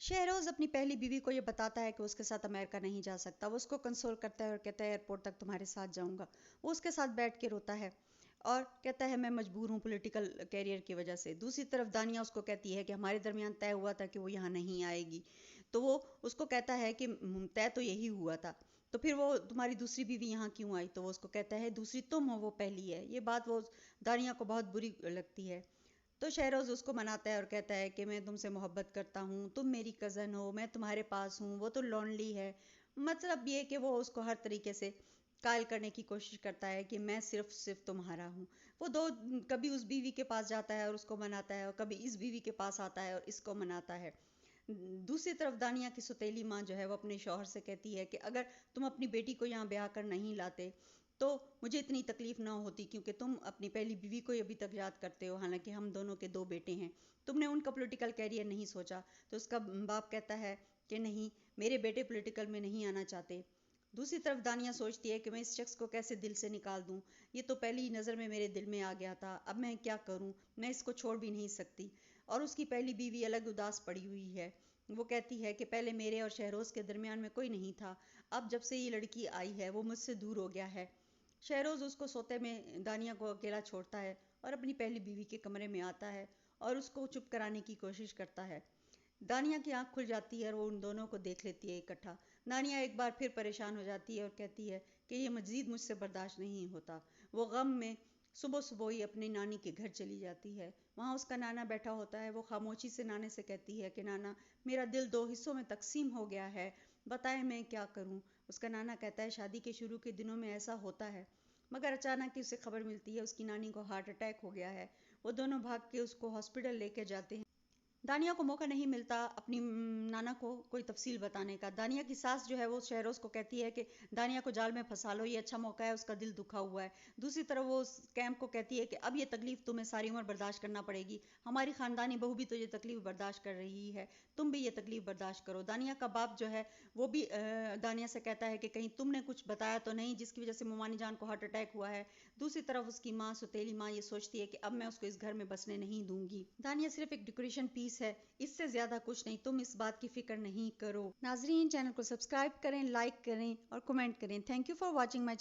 शहरोज अपनी पहली बीवी को ये बताता है कि उसके साथ अमेरिका नहीं जा सकता। वो उसको कंसोल करता है और कहता है एयरपोर्ट तक तुम्हारे साथ जाऊंगा। वो उसके साथ बैठ के रोता है और कहता है मैं मजबूर हूँ पॉलिटिकल कैरियर की वजह से। दूसरी तरफ दानिया उसको कहती है कि हमारे दरमियान तय हुआ था कि वो यहाँ नहीं आएगी। तो वो उसको कहता है कि तय तो यही हुआ था, तो फिर वो तुम्हारी दूसरी बीवी यहाँ क्यों आई? तो वो उसको कहता है दूसरी तुम हो, वो पहली है। ये बात वो दानिया को बहुत बुरी लगती है। तो शहरोज उसको मनाता है और कहता है कि मैं तुमसे मोहब्बत करता हूँ, तुम मेरी कज़न हो, मैं तुम्हारे पास हूँ, वो तो लॉनली है। मतलब ये कि वो उसको हर तरीके से कायल करने की कोशिश करता है कि मैं सिर्फ सिर्फ तुम्हारा हूँ। वो दो कभी उस बीवी के पास जाता है और उसको मनाता है और कभी इस बीवी के पास आता है और इसको मनाता है। दूसरी तरफ दानिया की सौतेली माँ जो है वो अपने शौहर से कहती है कि अगर तुम अपनी बेटी को यहाँ ब्याह कर नहीं लाते तो मुझे इतनी तकलीफ ना होती, क्योंकि तुम अपनी पहली बीवी को अभी तक याद करते हो, हालांकि हम दोनों के दो बेटे हैं। तुमने उनका पॉलिटिकल कैरियर नहीं सोचा। तो उसका बाप कहता है कि नहीं, मेरे बेटे पॉलिटिकल में नहीं आना चाहते। दूसरी तरफ दानिया सोचती है कि मैं इस शख्स को कैसे दिल से निकाल दूं। ये तो पहली नज़र में मेरे दिल में आ गया था, अब मैं क्या करूं? मैं इसको छोड़ भी नहीं सकती। और उसकी पहली बीवी अलग उदास पड़ी हुई है। वो कहती है कि पहले मेरे और शहरोज के दरमियान में कोई नहीं था, अब जब से ये लड़की आई है वो मुझसे दूर हो गया है। शहरोज उसको सोते में दानिया को अकेला छोड़ता है और अपनी पहली बीवी के कमरे में आता है और उसको चुप कराने की कोशिश करता है। दानिया की आंख खुल जाती है और वो उन दोनों को देख लेती है इकट्ठा। दानिया एक बार फिर परेशान हो जाती है और कहती है कि ये मजीद मुझसे बर्दाश्त नहीं होता। वो गम में सुबह सुबह ही अपनी नानी के घर चली जाती है। वहाँ उसका नाना बैठा होता है। वो खामोशी से नाने से कहती है कि नाना, मेरा दिल दो हिस्सों में तकसीम हो गया है, बताएं मैं क्या करूं? उसका नाना कहता है शादी के शुरू के दिनों में ऐसा होता है। मगर अचानक ही उसे खबर मिलती है उसकी नानी को हार्ट अटैक हो गया है। वो दोनों भाग के उसको हॉस्पिटल लेके जाते हैं। दानिया को मौका नहीं मिलता अपनी नाना को कोई तफसील बताने का। दानिया की सास जो है वो शहरोज को कहती है कि दानिया को जाल में फंसा लो, ये अच्छा मौका है, उसका दिल दुखा हुआ है। दूसरी तरफ वो कैंप को कहती है कि अब ये तकलीफ तुम्हें सारी उम्र बर्दाश्त करना पड़ेगी, हमारी खानदानी बहू भी तो ये तकलीफ बर्दाश्त कर रही है, तुम भी ये तकलीफ बर्दाश्त करो। दानिया का बाप जो है वो भी दानिया से कहता है कि कहीं तुमने कुछ बताया तो नहीं जिसकी वजह से मोमानी जान को हार्ट अटैक हुआ है। दूसरी तरफ उसकी माँ सुतेली माँ ये सोचती है कि अब मैं उसको इस घर में बसने नहीं दूंगी। दानिया सिर्फ एक डेकोरेशन पीस है, इससे ज्यादा कुछ नहीं, तुम इस बात की फिक्र नहीं करो। नाजरीन, चैनल को सब्सक्राइब करें, लाइक करें और कमेंट करें। Thank you for watching my